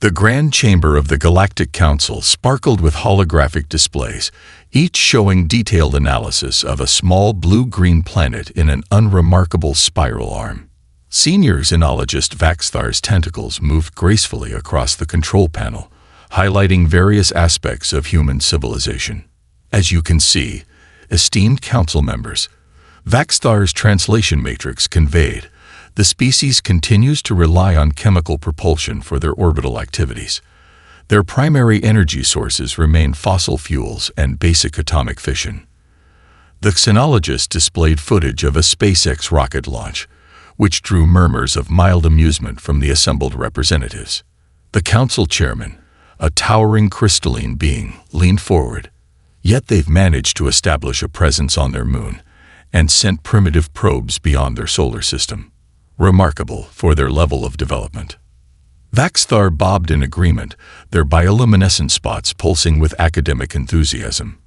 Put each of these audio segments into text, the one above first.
The grand chamber of the Galactic Council sparkled with holographic displays, each showing detailed analysis of a small blue-green planet in an unremarkable spiral arm. Senior xenologist Vaxthar's tentacles moved gracefully across the control panel, highlighting various aspects of human civilization. As you can see, esteemed council members, Vaxthar's translation matrix conveyed, the species continues to rely on chemical propulsion for their orbital activities. Their primary energy sources remain fossil fuels and basic atomic fission. The xenologist displayed footage of a SpaceX rocket launch, which drew murmurs of mild amusement from the assembled representatives. The council chairman, a towering crystalline being, leaned forward. Yet they've managed to establish a presence on their moon and sent primitive probes beyond their solar system. Remarkable for their level of development. Vaxthar bobbed in agreement, their bioluminescent spots pulsing with academic enthusiasm.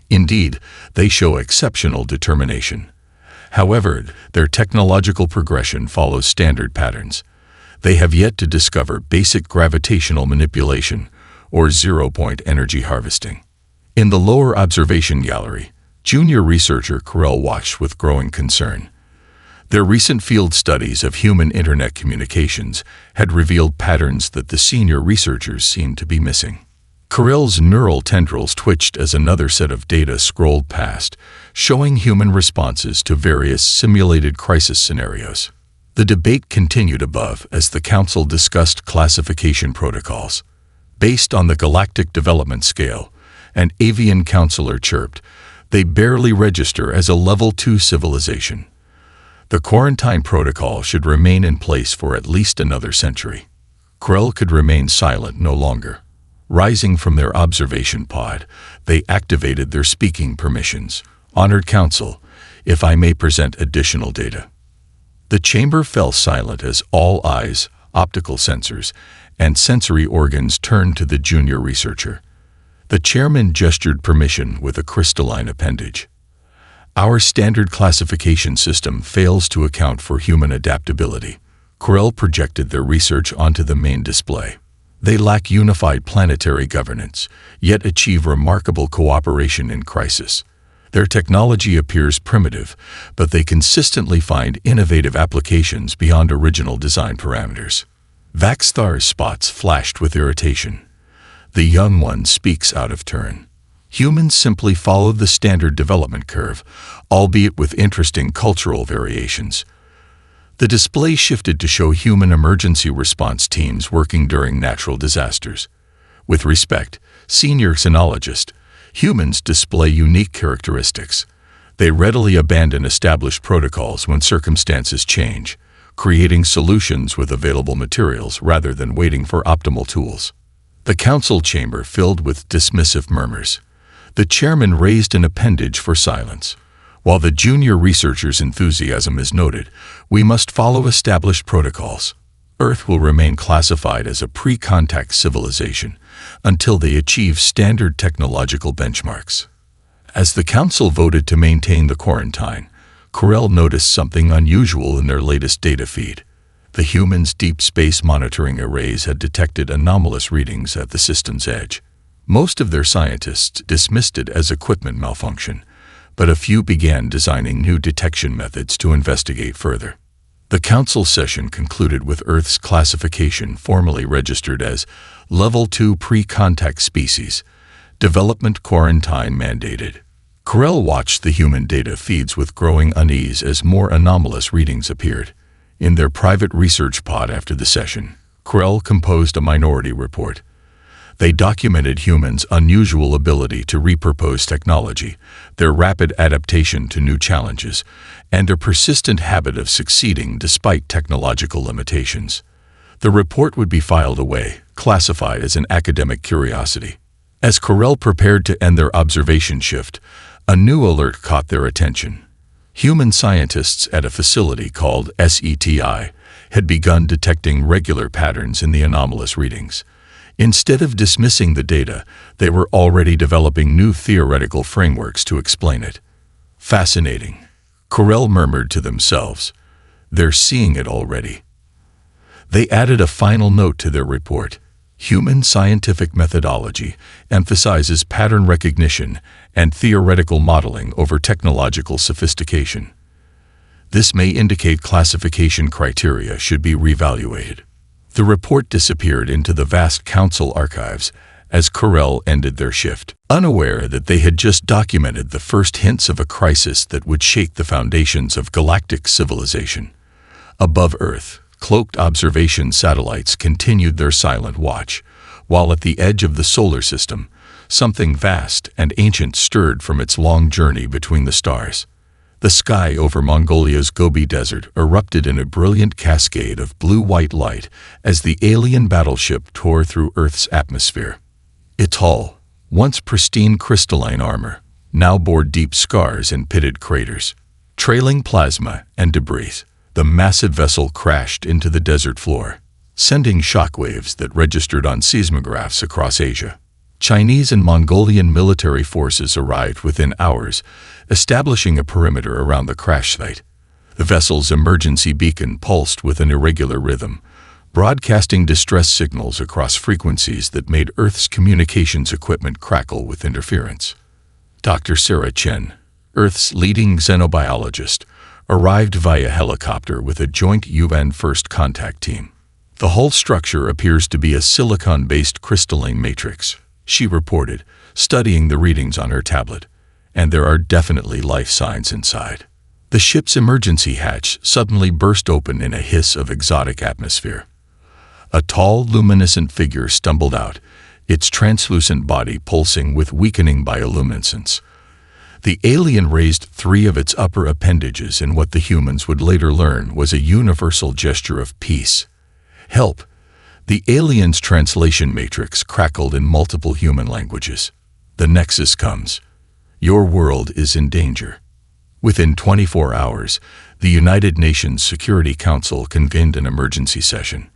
Indeed, they show exceptional determination. However, their technological progression follows standard patterns. They have yet to discover basic gravitational manipulation or zero-point energy harvesting. In the lower observation gallery, junior researcher Carell watched with growing concern. Their recent field studies of human internet communications had revealed patterns that the senior researchers seemed to be missing. Carell's neural tendrils twitched as another set of data scrolled past, showing human responses to various simulated crisis scenarios. The debate continued above as the council discussed classification protocols. Based on the galactic development scale, an avian counselor chirped, they barely register as a Level 2 civilization. The quarantine protocol should remain in place for at least another century. Carell could remain silent no longer. Rising from their observation pod, they activated their speaking permissions. Honored Council, if I may present additional data. The chamber fell silent as all eyes, optical sensors, and sensory organs turned to the junior researcher. The chairman gestured permission with a crystalline appendage. Our standard classification system fails to account for human adaptability. Carell projected their research onto the main display. They lack unified planetary governance, yet achieve remarkable cooperation in crisis. Their technology appears primitive, but they consistently find innovative applications beyond original design parameters. Vaxthar's spots flashed with irritation. The young one speaks out of turn. Humans simply follow the standard development curve, albeit with interesting cultural variations. The display shifted to show human emergency response teams working during natural disasters. With respect, senior xenologist, humans display unique characteristics. They readily abandon established protocols when circumstances change, creating solutions with available materials rather than waiting for optimal tools. The council chamber filled with dismissive murmurs. The chairman raised an appendage for silence. While the junior researcher's enthusiasm is noted, we must follow established protocols. Earth will remain classified as a pre-contact civilization until they achieve standard technological benchmarks. As the council voted to maintain the quarantine, Carell noticed something unusual in their latest data feed. The humans' deep space monitoring arrays had detected anomalous readings at the system's edge. Most of their scientists dismissed it as equipment malfunction, but a few began designing new detection methods to investigate further. The council session concluded with Earth's classification formally registered as Level 2 pre-contact species, development quarantine mandated. Carell watched the human data feeds with growing unease as more anomalous readings appeared. In their private research pod after the session, Carell composed a minority report. They documented humans' unusual ability to repurpose technology, their rapid adaptation to new challenges, and their persistent habit of succeeding despite technological limitations. The report would be filed away, classified as an academic curiosity. As Carell prepared to end their observation shift, a new alert caught their attention. Human scientists at a facility called SETI had begun detecting regular patterns in the anomalous readings. Instead of dismissing the data, they were already developing new theoretical frameworks to explain it. Fascinating, Carell murmured to themselves. They're seeing it already. They added a final note to their report. Human scientific methodology emphasizes pattern recognition and theoretical modeling over technological sophistication. This may indicate classification criteria should be reevaluated. The report disappeared into the vast council archives as Corel ended their shift, unaware that they had just documented the first hints of a crisis that would shake the foundations of galactic civilization. Above Earth, cloaked observation satellites continued their silent watch, while at the edge of the solar system, something vast and ancient stirred from its long journey between the stars. The sky over Mongolia's Gobi Desert erupted in a brilliant cascade of blue-white light as the alien battleship tore through Earth's atmosphere. Its hull, once pristine crystalline armor, now bore deep scars and pitted craters. Trailing plasma and debris, the massive vessel crashed into the desert floor, sending shockwaves that registered on seismographs across Asia. Chinese and Mongolian military forces arrived within hours, establishing a perimeter around the crash site. The vessel's emergency beacon pulsed with an irregular rhythm, broadcasting distress signals across frequencies that made Earth's communications equipment crackle with interference. Dr. Sarah Chen, Earth's leading xenobiologist, arrived via helicopter with a joint UN First Contact team. The hull structure appears to be a silicon-based crystalline matrix, she reported, studying the readings on her tablet, and there are definitely life signs inside. The ship's emergency hatch suddenly burst open in a hiss of exotic atmosphere. A tall, luminescent figure stumbled out, its translucent body pulsing with weakening bioluminescence. The alien raised 3 of its upper appendages in what the humans would later learn was a universal gesture of peace. Help! The alien's translation matrix crackled in multiple human languages. The Nexus comes. Your world is in danger. Within 24 hours, the United Nations Security Council convened an emergency session.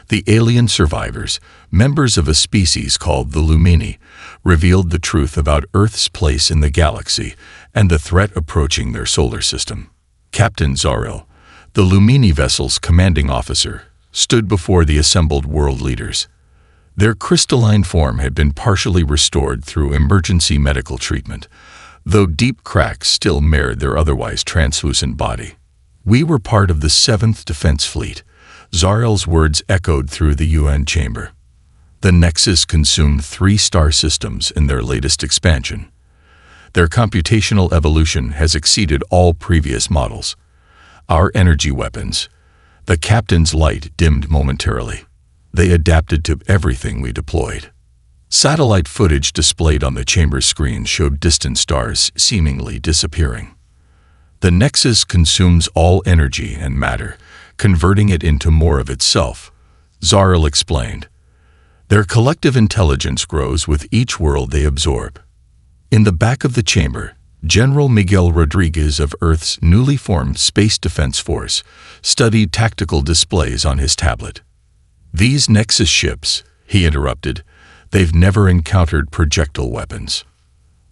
The alien survivors, members of a species called the Lumini, revealed the truth about Earth's place in the galaxy and the threat approaching their solar system. Captain Zarel, the Lumini vessel's commanding officer, stood before the assembled world leaders. Their crystalline form had been partially restored through emergency medical treatment, though deep cracks still marred their otherwise translucent body. We were part of the 7th Defense Fleet. Zarel's words echoed through the UN chamber. The Nexus consumed 3 star systems in their latest expansion. Their computational evolution has exceeded all previous models. Our energy weapons. The captain's light dimmed momentarily. They adapted to everything we deployed. Satellite footage displayed on the chamber screen showed distant stars seemingly disappearing. The Nexus consumes all energy and matter, converting it into more of itself, Zarel explained. Their collective intelligence grows with each world they absorb. In the back of the chamber, General Miguel Rodriguez of Earth's newly formed Space Defense Force studied tactical displays on his tablet. These Nexus ships, he interrupted, they've never encountered projectile weapons.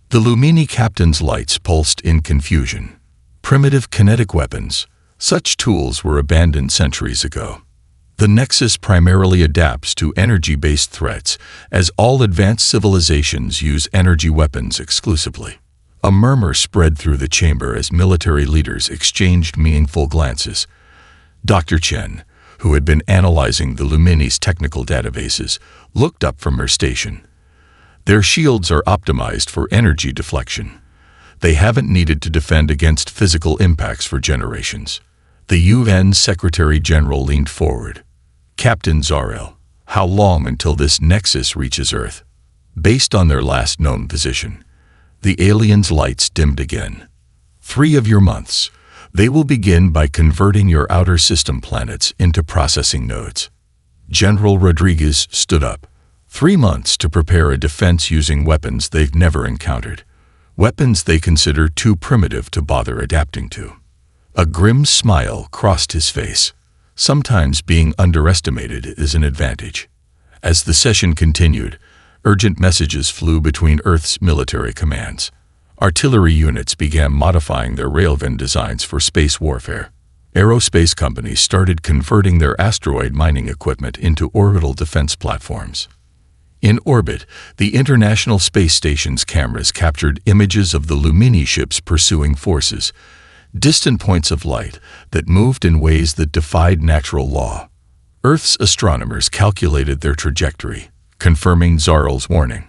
The Lumini captain's lights pulsed in confusion. Primitive kinetic weapons. Such tools were abandoned centuries ago. The Nexus primarily adapts to energy-based threats, as all advanced civilizations use energy weapons exclusively. A murmur spread through the chamber as military leaders exchanged meaningful glances. Dr. Chen, who had been analyzing the Lumini's technical databases, looked up from her station. Their shields are optimized for energy deflection. They haven't needed to defend against physical impacts for generations. The UN Secretary-General leaned forward. Captain Zarel, how long until this Nexus reaches Earth? Based on their last known position, the aliens' lights dimmed again. 3 of your months. They will begin by converting your outer system planets into processing nodes. General Rodriguez stood up. 3 months to prepare a defense using weapons they've never encountered. Weapons they consider too primitive to bother adapting to. A grim smile crossed his face. Sometimes being underestimated is an advantage. As the session continued, urgent messages flew between Earth's military commands. Artillery units began modifying their railgun designs for space warfare. Aerospace companies started converting their asteroid mining equipment into orbital defense platforms. In orbit, the International Space Station's cameras captured images of the Lumini ships pursuing forces, distant points of light that moved in ways that defied natural law. Earth's astronomers calculated their trajectory, confirming Zarl's warning.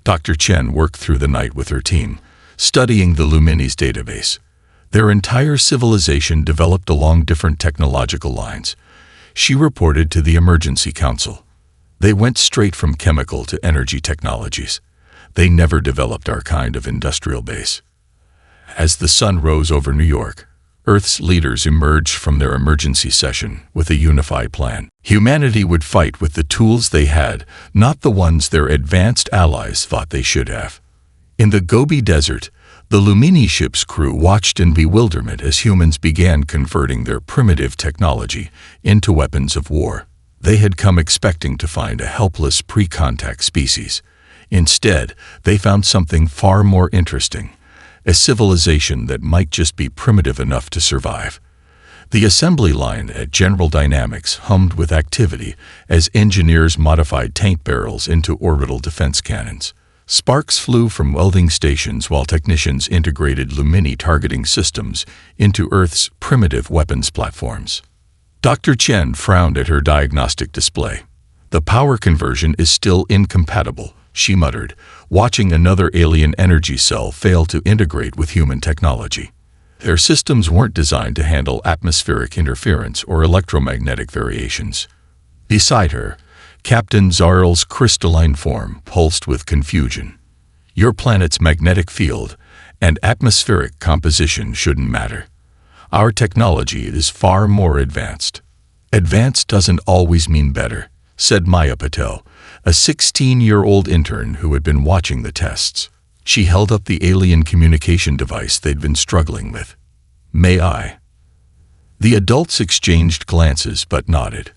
Dr. Chen worked through the night with her team, studying the Lumini's database. Their entire civilization developed along different technological lines. She reported to the Emergency Council. They went straight from chemical to energy technologies. They never developed our kind of industrial base. As the sun rose over New York, Earth's leaders emerged from their emergency session with a unified plan. Humanity would fight with the tools they had, not the ones their advanced allies thought they should have. In the Gobi Desert, the Lumini ship's crew watched in bewilderment as humans began converting their primitive technology into weapons of war. They had come expecting to find a helpless pre-contact species. Instead, they found something far more interesting, a civilization that might just be primitive enough to survive. The assembly line at General Dynamics hummed with activity as engineers modified tank barrels into orbital defense cannons. Sparks flew from welding stations while technicians integrated Lumini targeting systems into Earth's primitive weapons platforms. Dr. Chen frowned at her diagnostic display. "The power conversion is still incompatible," she muttered, watching another alien energy cell fail to integrate with human technology. Their systems weren't designed to handle atmospheric interference or electromagnetic variations. Beside her, Captain Zarl's crystalline form pulsed with confusion. "Your planet's magnetic field and atmospheric composition shouldn't matter. Our technology is far more advanced." "Advanced doesn't always mean better," said Maya Patel, a 16-year-old intern who had been watching the tests. She held up the alien communication device they'd been struggling with. "May I?" The adults exchanged glances but nodded.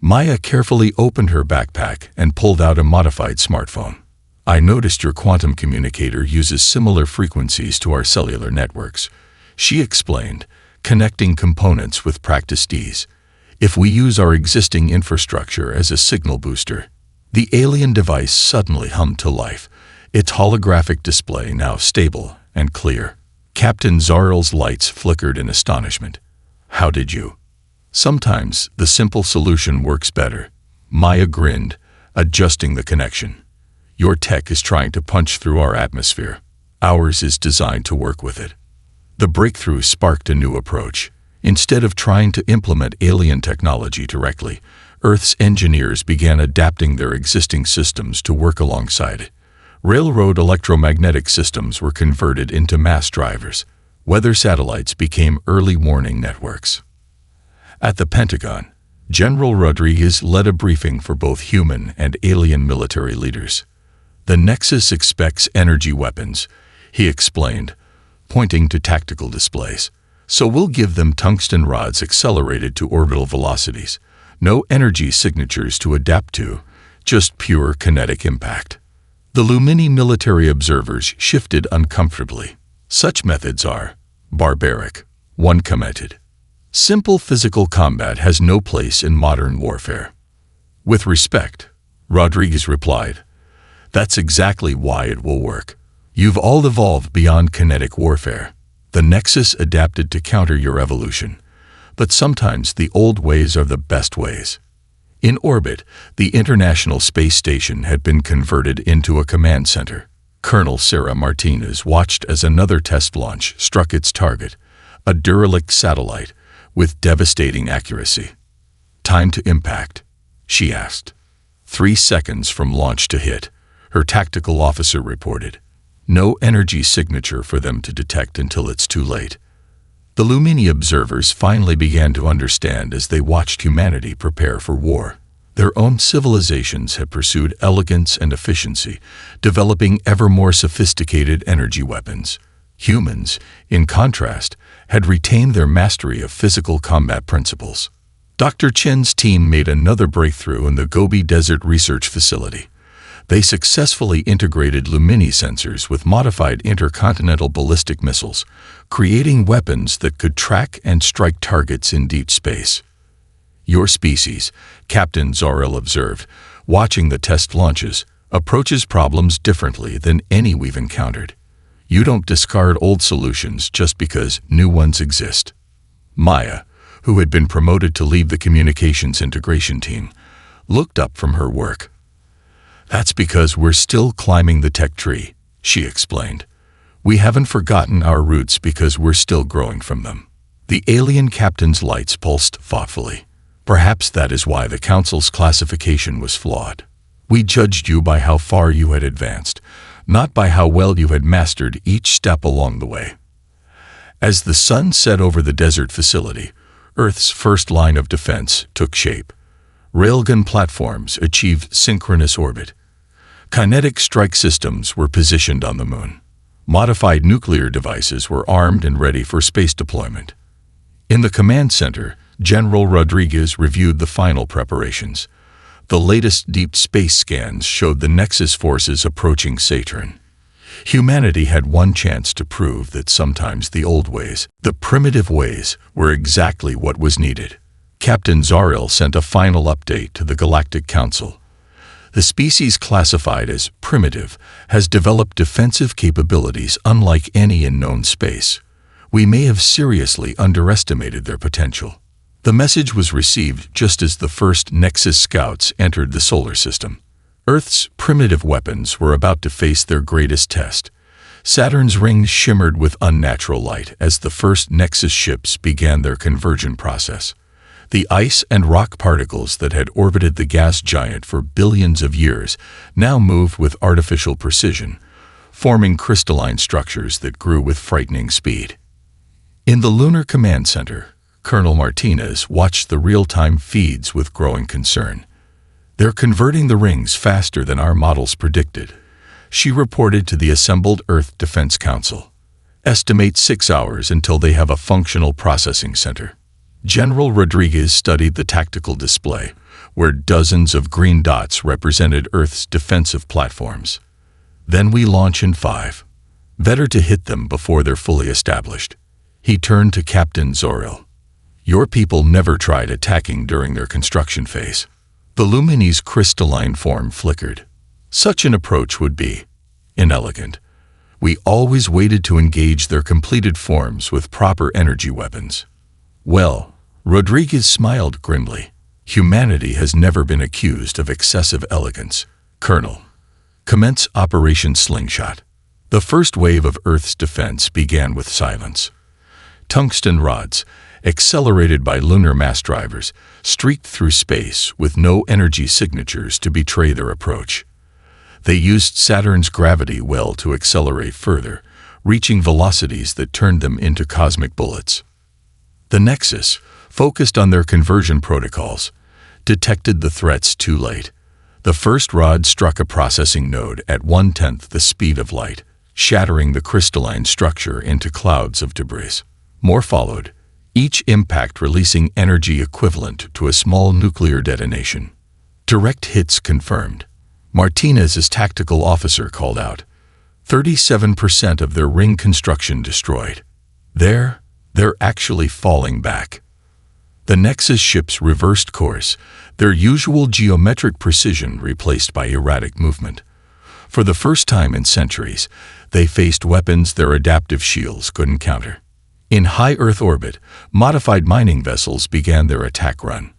Maya carefully opened her backpack and pulled out a modified smartphone. "I noticed your quantum communicator uses similar frequencies to our cellular networks," she explained, connecting components with practiced ease. "If we use our existing infrastructure as a signal booster." The alien device suddenly hummed to life, its holographic display now stable and clear. Captain Zarl's lights flickered in astonishment. "How did you?" "Sometimes the simple solution works better," Maya grinned, adjusting the connection. "Your tech is trying to punch through our atmosphere. Ours is designed to work with it." The breakthrough sparked a new approach. Instead of trying to implement alien technology directly, Earth's engineers began adapting their existing systems to work alongside it. Railroad electromagnetic systems were converted into mass drivers. Weather satellites became early warning networks. At the Pentagon, General Rodriguez led a briefing for both human and alien military leaders. "The Nexus expects energy weapons," he explained, pointing to tactical displays. "So we'll give them tungsten rods accelerated to orbital velocities. No energy signatures to adapt to, just pure kinetic impact." The Lumini military observers shifted uncomfortably. "Such methods are barbaric," one commented. "Simple physical combat has no place in modern warfare." "With respect," Rodriguez replied, "that's exactly why it will work. You've all evolved beyond kinetic warfare. The Nexus adapted to counter your evolution, but sometimes the old ways are the best ways." In orbit, the International Space Station had been converted into a command center. Colonel Sarah Martinez watched as another test launch struck its target, a derelict satellite, with devastating accuracy. "Time to impact?" she asked. 3 seconds from launch to hit," her tactical officer reported. "No energy signature for them to detect until it's too late." The Lumini observers finally began to understand as they watched humanity prepare for war. Their own civilizations had pursued elegance and efficiency, developing ever more sophisticated energy weapons. Humans, in contrast, had retained their mastery of physical combat principles. Dr. Chen's team made another breakthrough in the Gobi Desert Research Facility. They successfully integrated Lumini sensors with modified intercontinental ballistic missiles, creating weapons that could track and strike targets in deep space. "Your species," Captain Zarl observed, watching the test launches, approaches problems differently than any we've encountered. You don't discard old solutions just because new ones exist. Maya, who had been promoted to lead the communications integration team, looked up from her work. "That's because we're still climbing the tech tree," she explained. "We haven't forgotten our roots because we're still growing from them." The alien captain's lights pulsed thoughtfully. "Perhaps that is why the Council's classification was flawed. We judged you by how far you had advanced, not by how well you had mastered each step along the way." As the sun set over the desert facility, Earth's first line of defense took shape. Railgun platforms achieved synchronous orbit. Kinetic strike systems were positioned on the moon. Modified nuclear devices were armed and ready for space deployment. In the command center, General Rodriguez reviewed the final preparations. The latest deep space scans showed the Nexus forces approaching Saturn. Humanity had one chance to prove that sometimes the old ways, the primitive ways, were exactly what was needed. Captain Zaril sent a final update to the Galactic Council. The species classified as primitive has developed defensive capabilities unlike any in known space. We may have seriously underestimated their potential. The message was received just as the first Nexus scouts entered the solar system. Earth's primitive weapons were about to face their greatest test. Saturn's rings shimmered with unnatural light as the first Nexus ships began their conversion process. The ice and rock particles that had orbited the gas giant for billions of years now moved with artificial precision, forming crystalline structures that grew with frightening speed. In the Lunar Command Center, Colonel Martinez watched the real-time feeds with growing concern. "They're converting the rings faster than our models predicted," she reported to the assembled Earth Defense Council. "Estimate 6 hours until they have a functional processing center." General Rodriguez studied the tactical display, where dozens of green dots represented Earth's defensive platforms. "Then we launch in 5. Better to hit them before they're fully established." He turned to Captain Zoril. "Your people never tried attacking during their construction phase." The Lumini's crystalline form flickered. "Such an approach would be inelegant. We always waited to engage their completed forms with proper energy weapons." "Well," Rodriguez smiled grimly, "humanity has never been accused of excessive elegance. Colonel, commence Operation Slingshot." The first wave of Earth's defense began with silence. Tungsten rods, accelerated by lunar mass drivers, streaked through space with no energy signatures to betray their approach. They used Saturn's gravity well to accelerate further, reaching velocities that turned them into cosmic bullets. The Nexus, focused on their conversion protocols, detected the threats too late. The first rod struck a processing node at 1/10 the speed of light, shattering the crystalline structure into clouds of debris. More followed, each impact releasing energy equivalent to a small nuclear detonation. "Direct hits confirmed," Martinez's tactical officer called out. 37% of their ring construction destroyed. They're actually falling back." The Nexus ships reversed course, their usual geometric precision replaced by erratic movement. For the first time in centuries, they faced weapons their adaptive shields couldn't counter. In high Earth orbit, modified mining vessels began their attack run.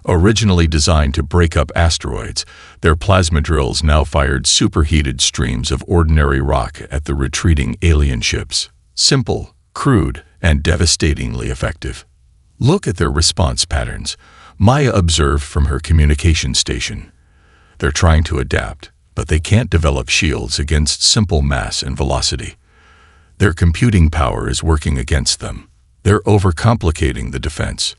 Originally designed to break up asteroids, their plasma drills now fired superheated streams of ordinary rock at the retreating alien ships. Simple, crude, and devastatingly effective. "Look at their response patterns," Maya observed from her communication station. "They're trying to adapt, but they can't develop shields against simple mass and velocity. Their computing power is working against them. They're overcomplicating the defense."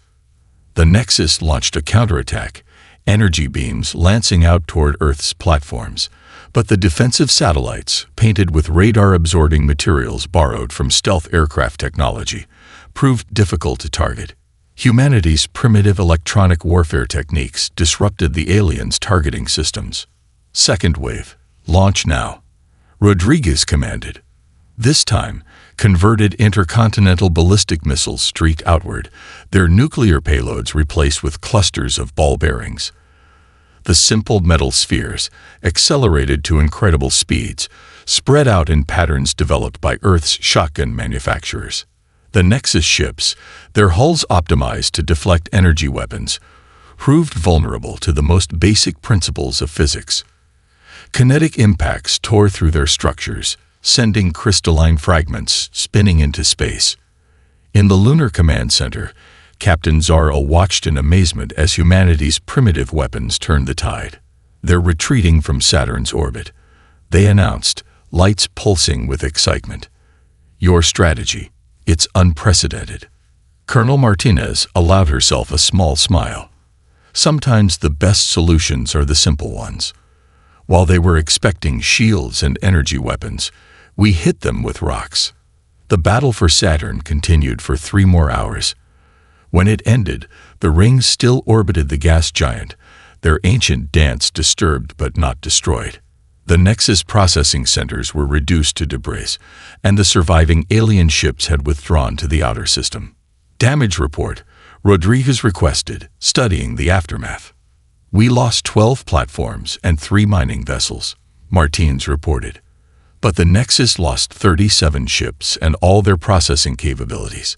The Nexus launched a counterattack, energy beams lancing out toward Earth's platforms, but the defensive satellites, painted with radar-absorbing materials borrowed from stealth aircraft technology, proved difficult to target. Humanity's primitive electronic warfare techniques disrupted the aliens' targeting systems. "Second wave, launch now," Rodriguez commanded. This time, converted intercontinental ballistic missiles streaked outward, their nuclear payloads replaced with clusters of ball bearings. The simple metal spheres, accelerated to incredible speeds, spread out in patterns developed by Earth's shotgun manufacturers. The Nexus ships, their hulls optimized to deflect energy weapons, proved vulnerable to the most basic principles of physics. Kinetic impacts tore through their structures, sending crystalline fragments spinning into space. In the Lunar Command Center, Captain Zara watched in amazement as humanity's primitive weapons turned the tide. They're retreating from Saturn's orbit, they announced, lights pulsing with excitement. Your strategy, it's unprecedented. Colonel Martinez allowed herself a small smile. Sometimes the best solutions are the simple ones. While they were expecting shields and energy weapons, we hit them with rocks. The battle for Saturn continued for 3 more hours. When it ended, the rings still orbited the gas giant, their ancient dance disturbed but not destroyed. The Nexus processing centers were reduced to debris, and the surviving alien ships had withdrawn to the outer system. Damage report, Rodriguez requested, studying the aftermath. We lost 12 platforms and 3 mining vessels, Martins reported. But the Nexus lost 37 ships and all their processing capabilities.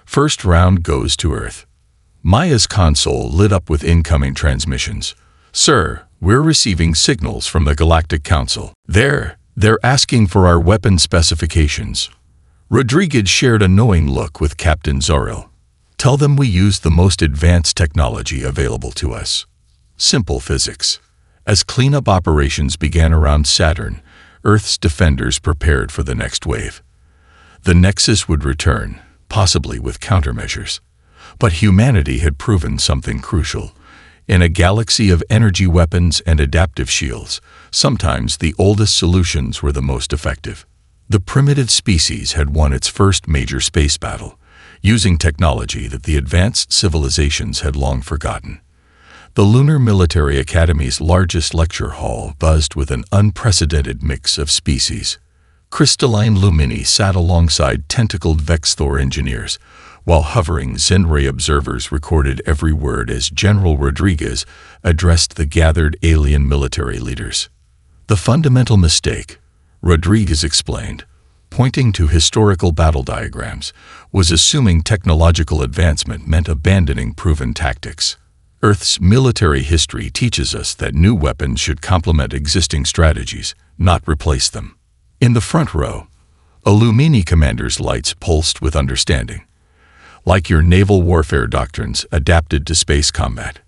First round goes to Earth. Maya's console lit up with incoming transmissions. Sir, we're receiving signals from the Galactic Council. They're asking for our weapon specifications. Rodriguez shared a knowing look with Captain Zorro. Tell them we use the most advanced technology available to us. Simple physics. As cleanup operations began around Saturn, Earth's defenders prepared for the next wave. The Nexus would return, possibly with countermeasures. But humanity had proven something crucial. In a galaxy of energy weapons and adaptive shields, sometimes the oldest solutions were the most effective. The primitive species had won its first major space battle, using technology that the advanced civilizations had long forgotten. The Lunar Military Academy's largest lecture hall buzzed with an unprecedented mix of species. Crystalline Lumini sat alongside tentacled Vexthor engineers, while hovering Zenray observers recorded every word as General Rodriguez addressed the gathered alien military leaders. The fundamental mistake, Rodriguez explained, pointing to historical battle diagrams, was assuming technological advancement meant abandoning proven tactics. Earth's military history teaches us that new weapons should complement existing strategies, not replace them. In the front row, a Lumini commander's lights pulsed with understanding, like your naval warfare doctrines adapted to space combat.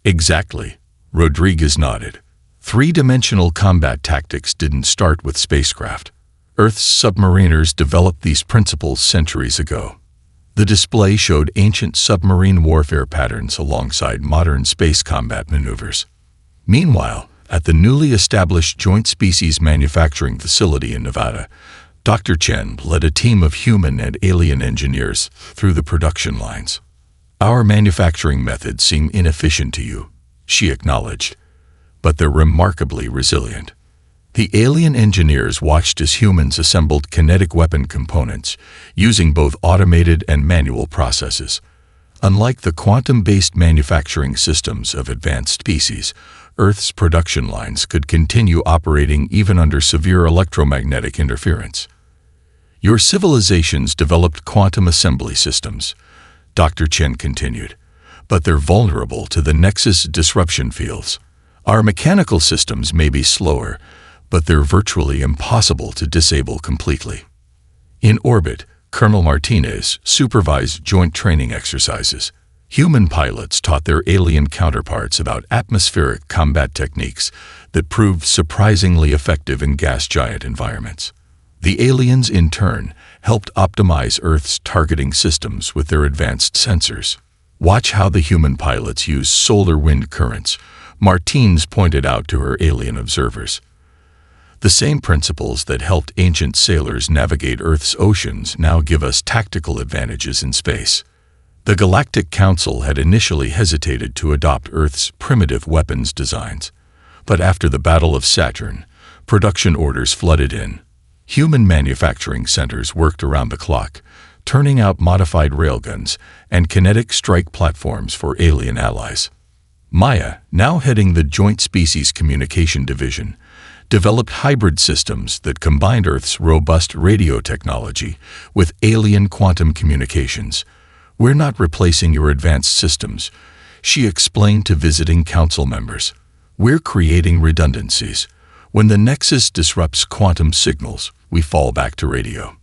Exactly, Rodriguez nodded. 3-dimensional combat tactics didn't start with spacecraft. Earth's submariners developed these principles centuries ago. The display showed ancient submarine warfare patterns alongside modern space combat maneuvers. Meanwhile, at the newly established Joint Species Manufacturing Facility in Nevada, Dr. Chen led a team of human and alien engineers through the production lines. Our manufacturing methods seem inefficient to you, she acknowledged, but they're remarkably resilient. The alien engineers watched as humans assembled kinetic weapon components, using both automated and manual processes. Unlike the quantum-based manufacturing systems of advanced species, Earth's production lines could continue operating even under severe electromagnetic interference. Your civilizations developed quantum assembly systems, Dr. Chen continued, but they're vulnerable to the Nexus disruption fields. Our mechanical systems may be slower, but they're virtually impossible to disable completely. In orbit, Colonel Martinez supervised joint training exercises. Human pilots taught their alien counterparts about atmospheric combat techniques that proved surprisingly effective in gas giant environments. The aliens, in turn, helped optimize Earth's targeting systems with their advanced sensors. Watch how the human pilots use solar wind currents, Martins pointed out to her alien observers. The same principles that helped ancient sailors navigate Earth's oceans now give us tactical advantages in space. The Galactic Council had initially hesitated to adopt Earth's primitive weapons designs, but after the Battle of Saturn, production orders flooded in. Human manufacturing centers worked around the clock, turning out modified railguns and kinetic strike platforms for alien allies. Maya, now heading the Joint Species Communication Division, developed hybrid systems that combined Earth's robust radio technology with alien quantum communications. "We're not replacing your advanced systems," she explained to visiting council members. "We're creating redundancies. When the Nexus disrupts quantum signals, we fall back to radio."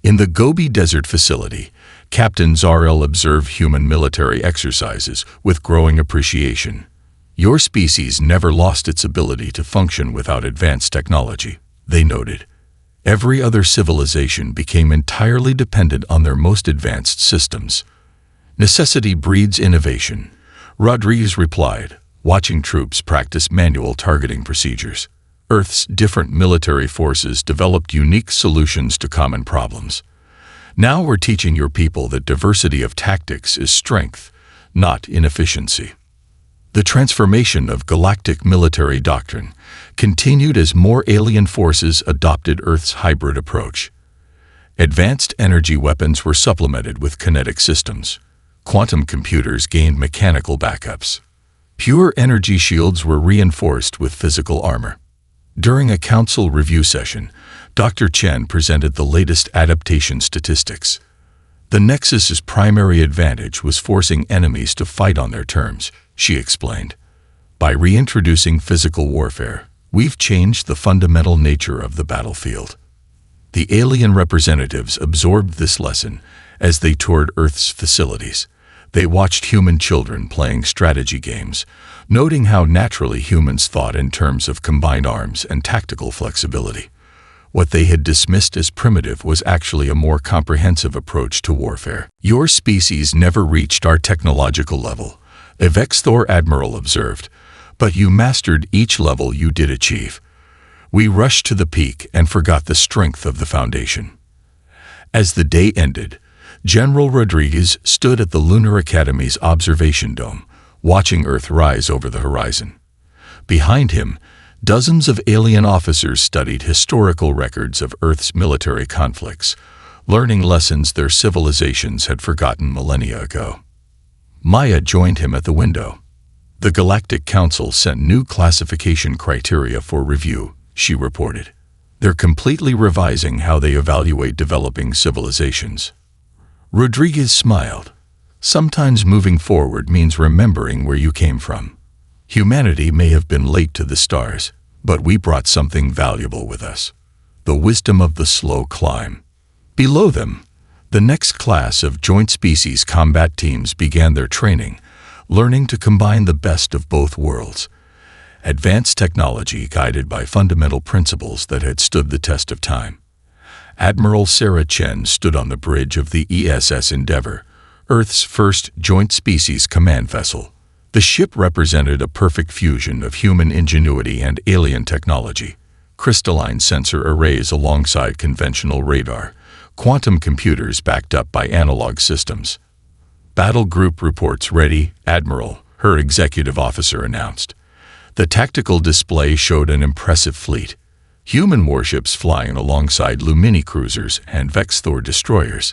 In the Gobi Desert facility, Captain Zarel observed human military exercises with growing appreciation. "Your species never lost its ability to function without advanced technology," they noted. "Every other civilization became entirely dependent on their most advanced systems." "Necessity breeds innovation," Rodriguez replied, watching troops practice manual targeting procedures. Earth's different military forces developed unique solutions to common problems. "Now we're teaching your people that diversity of tactics is strength, not inefficiency." The transformation of galactic military doctrine continued as more alien forces adopted Earth's hybrid approach. Advanced energy weapons were supplemented with kinetic systems. Quantum computers gained mechanical backups. Pure energy shields were reinforced with physical armor. During a council review session, Dr. Chen presented the latest adaptation statistics. The Nexus's primary advantage was forcing enemies to fight on their terms, she explained. "By reintroducing physical warfare, we've changed the fundamental nature of the battlefield." The alien representatives absorbed this lesson as they toured Earth's facilities. They watched human children playing strategy games, noting how naturally humans thought in terms of combined arms and tactical flexibility. What they had dismissed as primitive was actually a more comprehensive approach to warfare. "Your species never reached our technological level," a Vexthor admiral observed, "but you mastered each level you did achieve. We rushed to the peak and forgot the strength of the foundation." As the day ended, General Rodriguez stood at the Lunar Academy's observation dome, watching Earth rise over the horizon. Behind him, dozens of alien officers studied historical records of Earth's military conflicts, learning lessons their civilizations had forgotten millennia ago. Maya joined him at the window. "The Galactic Council sent new classification criteria for review," she reported. "They're completely revising how they evaluate developing civilizations." Rodriguez smiled. "Sometimes moving forward means remembering where you came from. Humanity may have been late to the stars, but we brought something valuable with us: the wisdom of the slow climb." Below them, the next class of Joint Species combat teams began their training, learning to combine the best of both worlds. Advanced technology guided by fundamental principles that had stood the test of time. Admiral Sarah Chen stood on the bridge of the ESS Endeavour, Earth's first Joint Species command vessel. The ship represented a perfect fusion of human ingenuity and alien technology. Crystalline sensor arrays alongside conventional radar, quantum computers backed up by analog systems. "Battle group reports ready, Admiral," her executive officer announced. The tactical display showed an impressive fleet. Human warships flying alongside Lumini cruisers and Vexthor destroyers.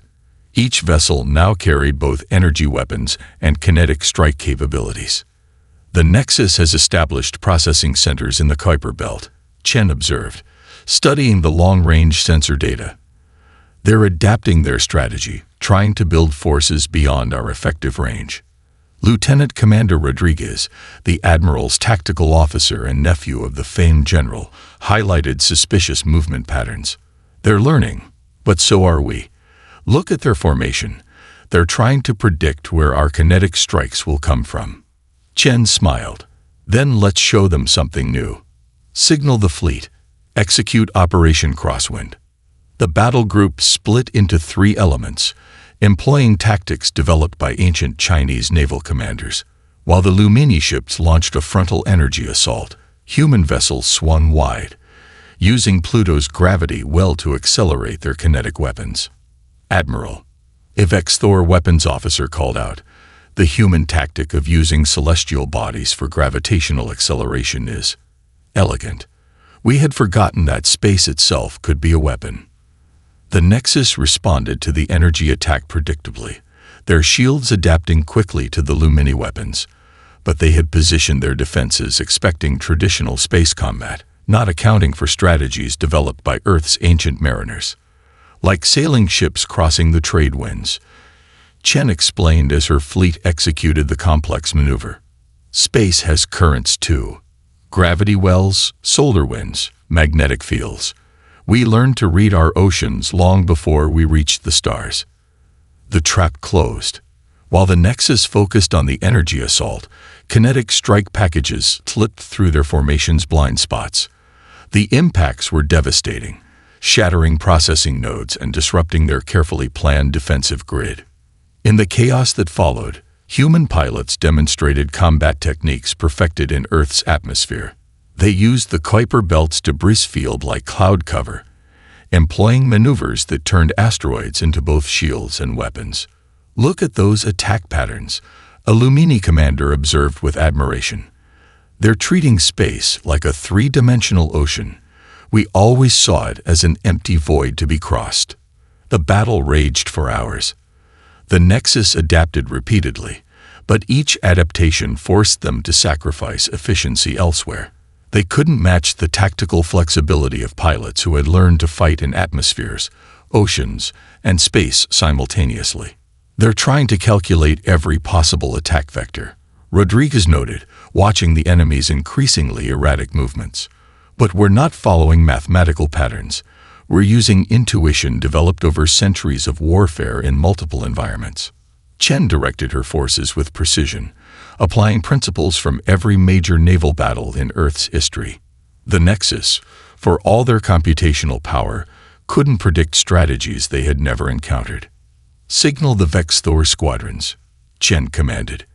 Each vessel now carried both energy weapons and kinetic strike capabilities. "The Nexus has established processing centers in the Kuiper Belt," Chen observed, studying the long-range sensor data. "They're adapting their strategy, trying to build forces beyond our effective range." Lieutenant Commander Rodriguez, the Admiral's tactical officer and nephew of the famed general, highlighted suspicious movement patterns. "They're learning, but so are we. Look at their formation. They're trying to predict where our kinetic strikes will come from." Chen smiled. "Then let's show them something new. Signal the fleet. Execute Operation Crosswind." The battle group split into 3 elements, employing tactics developed by ancient Chinese naval commanders. While the Lumini ships launched a frontal energy assault, human vessels swung wide, using Pluto's gravity well to accelerate their kinetic weapons. "Admiral," a Vexthor weapons officer called out, "the human tactic of using celestial bodies for gravitational acceleration is elegant. We had forgotten that space itself could be a weapon." The Nexus responded to the energy attack predictably, their shields adapting quickly to the Lumini weapons. but they had positioned their defenses expecting traditional space combat, not accounting for strategies developed by Earth's ancient mariners. Like sailing ships crossing the trade winds, Chen explained as her fleet executed the complex maneuver. Space has currents too. Gravity wells, solar winds, magnetic fields. We learned to read our oceans long before we reached the stars. The trap closed. While the Nexus focused on the energy assault, kinetic strike packages slipped through their formation's blind spots. The impacts were devastating, shattering processing nodes and disrupting their carefully planned defensive grid. In the chaos that followed, human pilots demonstrated combat techniques perfected in Earth's atmosphere. They used the Kuiper Belt's debris field like cloud cover, employing maneuvers that turned asteroids into both shields and weapons. "Look at those attack patterns," a Lumini commander observed with admiration. "They're treating space like a three-dimensional ocean. We always saw it as an empty void to be crossed." The battle raged for hours. The Nexus adapted repeatedly, but each adaptation forced them to sacrifice efficiency elsewhere. They couldn't match the tactical flexibility of pilots who had learned to fight in atmospheres, oceans, and space simultaneously. "They're trying to calculate every possible attack vector," Rodriguez noted, watching the enemy's increasingly erratic movements. "But we're not following mathematical patterns. We're using intuition developed over centuries of warfare in multiple environments." Chen directed her forces with precision, applying principles from every major naval battle in Earth's history. The Nexus, for all their computational power, couldn't predict strategies they had never encountered. "Signal the Vex Thor squadrons," Chen commanded.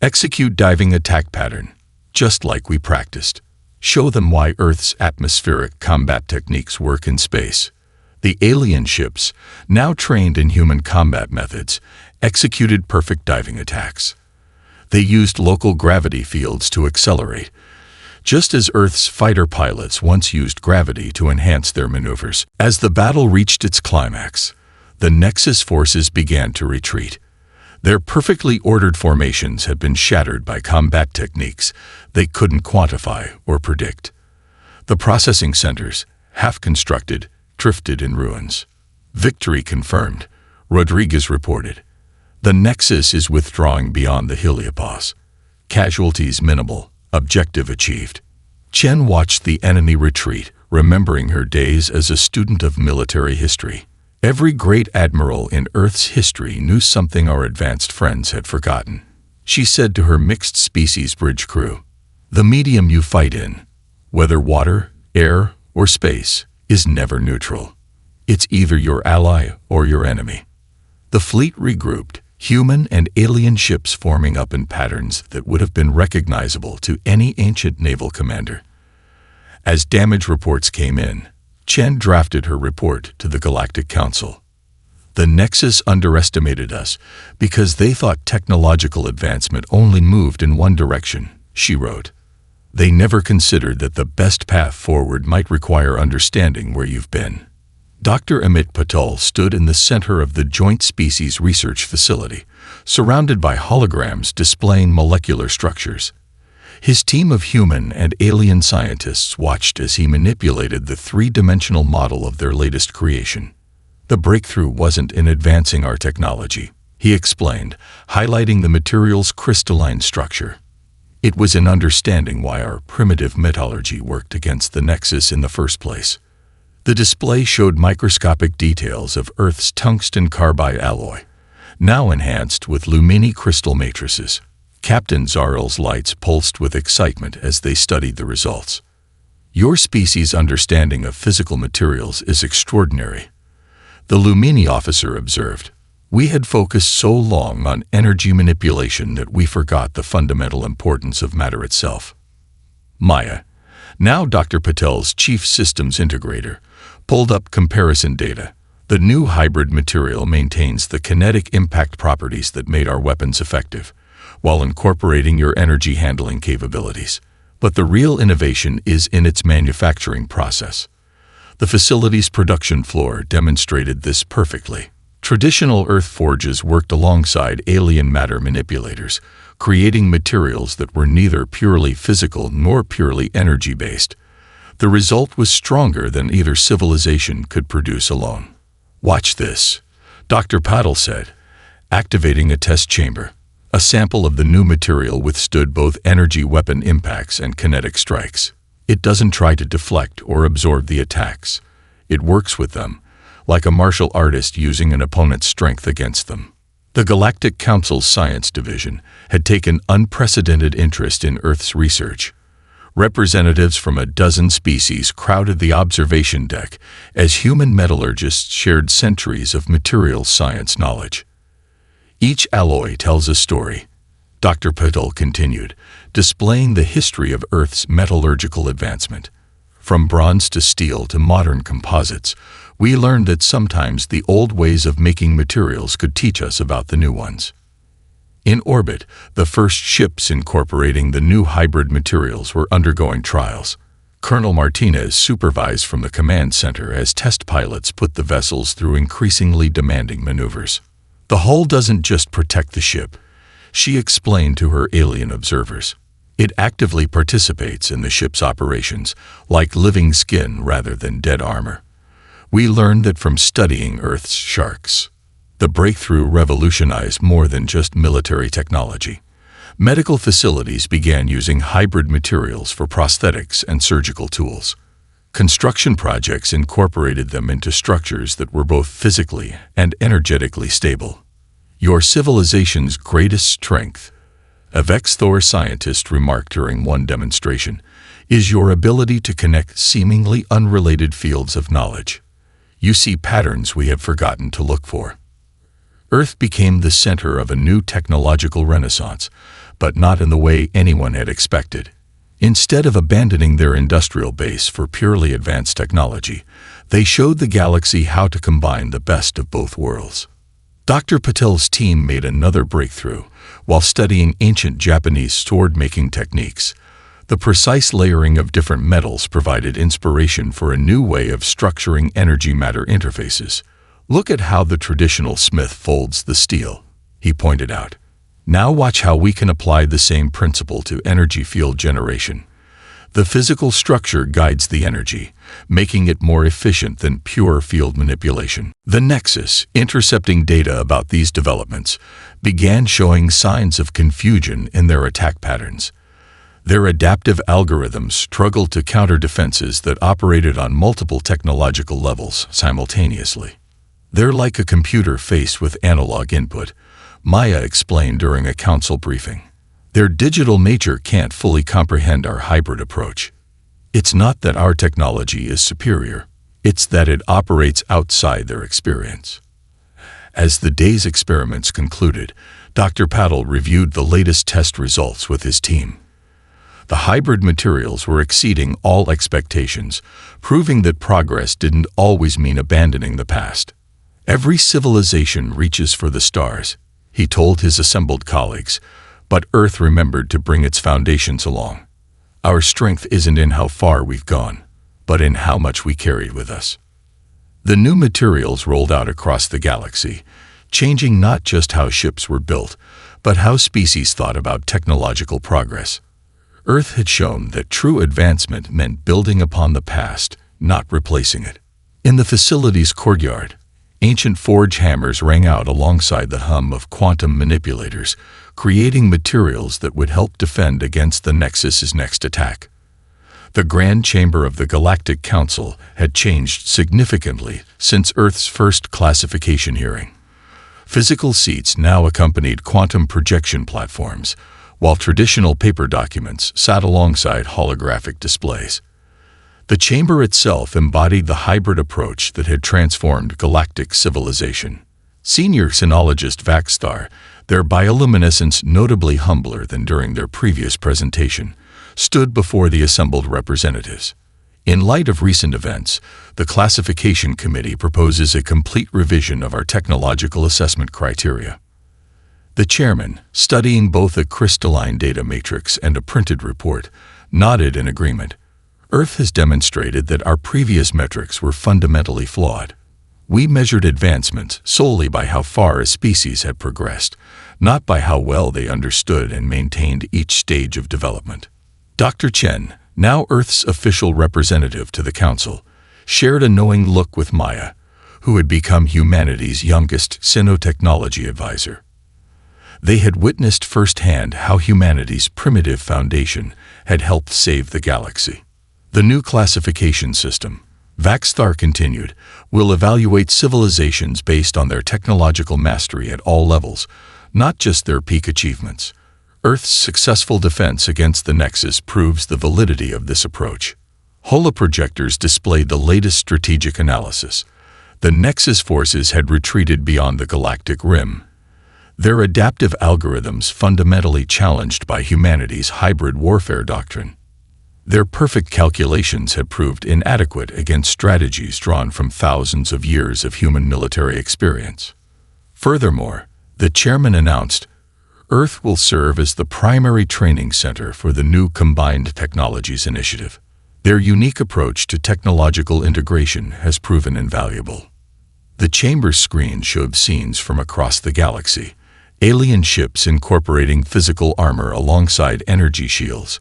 "Execute diving attack pattern, just like we practiced. Show them why Earth's atmospheric combat techniques work in space." The alien ships, now trained in human combat methods, executed perfect diving attacks. They used local gravity fields to accelerate, just as Earth's fighter pilots once used gravity to enhance their maneuvers. As the battle reached its climax, the Nexus forces began to retreat. Their perfectly ordered formations had been shattered by combat techniques they couldn't quantify or predict. The processing centers, half-constructed, drifted in ruins. "Victory confirmed," Rodriguez reported. "The Nexus is withdrawing beyond the heliopause. Casualties minimal, objective achieved." Chen watched the enemy retreat, remembering her days as a student of military history. Every great admiral in Earth's history knew something our advanced friends had forgotten. She said to her mixed-species bridge crew, "The medium you fight in, whether water, air, or space, is never neutral. It's either your ally or your enemy." The fleet regrouped, human and alien ships forming up in patterns that would have been recognizable to any ancient naval commander. As damage reports came in, Chen drafted her report to the Galactic Council. "The Nexus underestimated us because they thought technological advancement only moved in one direction," she wrote. "They never considered that the best path forward might require understanding where you've been." Dr. Amit Patel stood in the center of the Joint Species Research Facility, surrounded by holograms displaying molecular structures. His team of human and alien scientists watched as he manipulated the three-dimensional model of their latest creation. "The breakthrough wasn't in advancing our technology," he explained, highlighting the material's crystalline structure. "It was in understanding why our primitive metallurgy worked against the Nexus in the first place." The display showed microscopic details of Earth's tungsten carbide alloy, now enhanced with Lumini crystal matrices. Captain Zarel's lights pulsed with excitement as they studied the results. "Your species' understanding of physical materials is extraordinary," the Lumini officer observed. "We had focused so long on energy manipulation that we forgot the fundamental importance of matter itself." Maya, now Dr. Patel's chief systems integrator, pulled up comparison data. "The new hybrid material maintains the kinetic impact properties that made our weapons effective, while incorporating your energy handling capabilities. But the real innovation is in its manufacturing process." The facility's production floor demonstrated this perfectly. Traditional Earth forges worked alongside alien matter manipulators, creating materials that were neither purely physical nor purely energy-based. The result was stronger than either civilization could produce alone. "Watch this," Dr. Patel said, activating a test chamber. A sample of the new material withstood both energy weapon impacts and kinetic strikes. It doesn't try to deflect or absorb the attacks. It works with them, like a martial artist using an opponent's strength against them. The Galactic Council's Science Division had taken unprecedented interest in Earth's research. Representatives from a dozen species crowded the observation deck as human metallurgists shared centuries of material science knowledge. "Each alloy tells a story," Dr. Patel continued, displaying the history of Earth's metallurgical advancement. "From bronze to steel to modern composites, we learned that sometimes the old ways of making materials could teach us about the new ones." In orbit, the first ships incorporating the new hybrid materials were undergoing trials. Colonel Martinez supervised from the command center as test pilots put the vessels through increasingly demanding maneuvers. "The hull doesn't just protect the ship," she explained to her alien observers. "It actively participates in the ship's operations, like living skin rather than dead armor." We learned that from studying Earth's sharks. The breakthrough revolutionized more than just military technology. Medical facilities began using hybrid materials for prosthetics and surgical tools. Construction projects incorporated them into structures that were both physically and energetically stable. "Your civilization's greatest strength," a Vexthor scientist remarked during one demonstration, "is your ability to connect seemingly unrelated fields of knowledge. You see patterns we have forgotten to look for." Earth became the center of a new technological renaissance, but not in the way anyone had expected. Instead of abandoning their industrial base for purely advanced technology, they showed the galaxy how to combine the best of both worlds. Dr. Patel's team made another breakthrough while studying ancient Japanese sword-making techniques. The precise layering of different metals provided inspiration for a new way of structuring energy-matter interfaces. "Look at how the traditional smith folds the steel," he pointed out. "Now watch how we can apply the same principle to energy field generation. The physical structure guides the energy, making it more efficient than pure field manipulation." The Nexus, intercepting data about these developments, began showing signs of confusion in their attack patterns. Their adaptive algorithms struggled to counter defenses that operated on multiple technological levels simultaneously. "They're like a computer faced with analog input," Maya explained during a council briefing. "Their digital nature can't fully comprehend our hybrid approach. It's not that our technology is superior, it's that it operates outside their experience." As the day's experiments concluded, Dr. Patel reviewed the latest test results with his team. The hybrid materials were exceeding all expectations, proving that progress didn't always mean abandoning the past. "Every civilization reaches for the stars," he told his assembled colleagues, "but Earth remembered to bring its foundations along. Our strength isn't in how far we've gone, but in how much we carried with us." The new materials rolled out across the galaxy, changing not just how ships were built, but how species thought about technological progress. Earth had shown that true advancement meant building upon the past, not replacing it. In the facility's courtyard, ancient forge hammers rang out alongside the hum of quantum manipulators, creating materials that would help defend against the Nexus's next attack. The Grand Chamber of the Galactic Council had changed significantly since Earth's first classification hearing. Physical seats now accompanied quantum projection platforms, while traditional paper documents sat alongside holographic displays. The chamber itself embodied the hybrid approach that had transformed galactic civilization. Senior Xenologist Vaxstar, their bioluminescence notably humbler than during their previous presentation, stood before the assembled representatives. In light of recent events, the Classification Committee proposes a complete revision of our technological assessment criteria. The chairman, studying both a crystalline data matrix and a printed report, nodded in agreement. Earth has demonstrated that our previous metrics were fundamentally flawed. We measured advancements solely by how far a species had progressed, not by how well they understood and maintained each stage of development. Dr. Chen, now Earth's official representative to the Council, shared a knowing look with Maya, who had become humanity's youngest xenotechnology advisor. They had witnessed firsthand how humanity's primitive foundation had helped save the galaxy. The new classification system, Vaxthar continued, will evaluate civilizations based on their technological mastery at all levels, not just their peak achievements. Earth's successful defense against the Nexus proves the validity of this approach. Holoprojectors displayed the latest strategic analysis. The Nexus forces had retreated beyond the galactic rim, their adaptive algorithms fundamentally challenged by humanity's hybrid warfare doctrine. Their perfect calculations had proved inadequate against strategies drawn from thousands of years of human military experience. Furthermore, the chairman announced, Earth will serve as the primary training center for the new Combined Technologies Initiative. Their unique approach to technological integration has proven invaluable. The chamber's screen showed scenes from across the galaxy, alien ships incorporating physical armor alongside energy shields,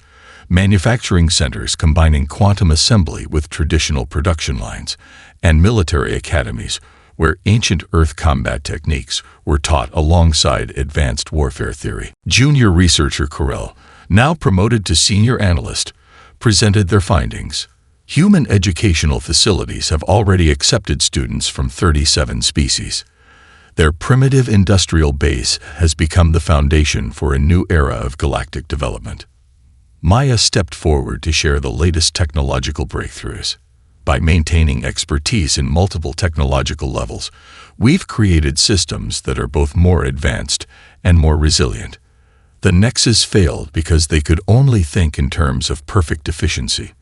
manufacturing centers combining quantum assembly with traditional production lines, and military academies where ancient Earth combat techniques were taught alongside advanced warfare theory. Junior researcher Corell, now promoted to senior analyst, presented their findings. Human educational facilities have already accepted students from 37 species. Their primitive industrial base has become the foundation for a new era of galactic development. Maya stepped forward to share the latest technological breakthroughs. By maintaining expertise in multiple technological levels, we've created systems that are both more advanced and more resilient. The Nexus failed because they could only think in terms of perfect efficiency.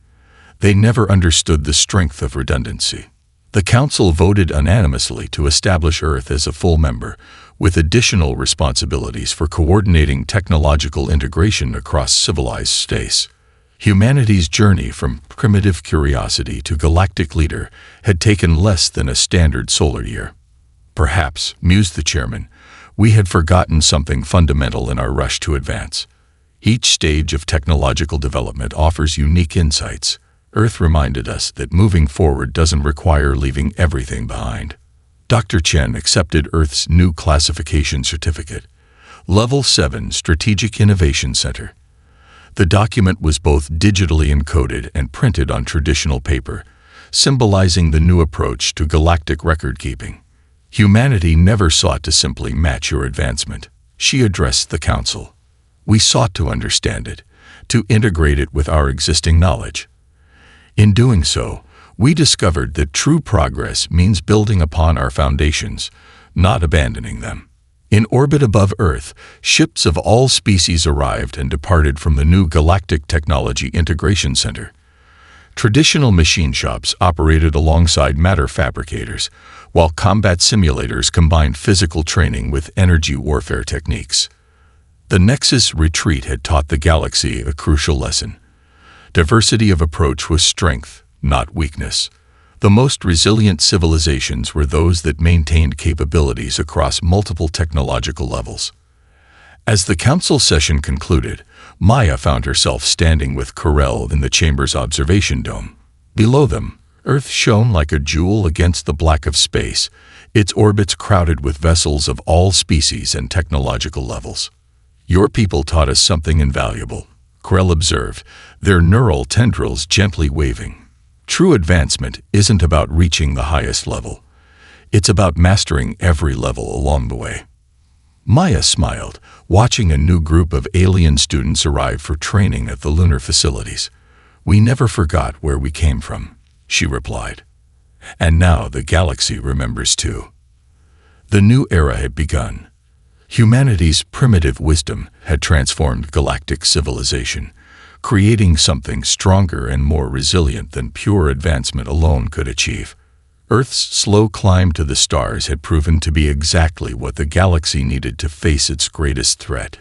They never understood the strength of redundancy. The Council voted unanimously to establish Earth as a full member, with additional responsibilities for coordinating technological integration across civilized space. Humanity's journey from primitive curiosity to galactic leader had taken less than a standard solar year. Perhaps, mused the chairman, we had forgotten something fundamental in our rush to advance. Each stage of technological development offers unique insights. Earth reminded us that moving forward doesn't require leaving everything behind. Dr. Chen accepted Earth's new classification certificate, Level 7 Strategic Innovation Center. The document was both digitally encoded and printed on traditional paper, symbolizing the new approach to galactic record-keeping. Humanity never sought to simply match your advancement, she addressed the Council. We sought to understand it, to integrate it with our existing knowledge. In doing so, we discovered that true progress means building upon our foundations, not abandoning them. In orbit above Earth, ships of all species arrived and departed from the new Galactic Technology Integration Center. Traditional machine shops operated alongside matter fabricators, while combat simulators combined physical training with energy warfare techniques. The Nexus retreat had taught the galaxy a crucial lesson. Diversity of approach was strength, not weakness. The most resilient civilizations were those that maintained capabilities across multiple technological levels. As the council session concluded, Maya found herself standing with Corell in the chamber's observation dome. Below them, Earth shone like a jewel against the black of space, its orbits crowded with vessels of all species and technological levels. Your people taught us something invaluable, Corell observed, their neural tendrils gently waving. True advancement isn't about reaching the highest level. It's about mastering every level along the way. Maya smiled, watching a new group of alien students arrive for training at the lunar facilities. We never forgot where we came from, she replied. And now the galaxy remembers too. The new era had begun. Humanity's primitive wisdom had transformed galactic civilization, creating something stronger and more resilient than pure advancement alone could achieve. Earth's slow climb to the stars had proven to be exactly what the galaxy needed to face its greatest threat.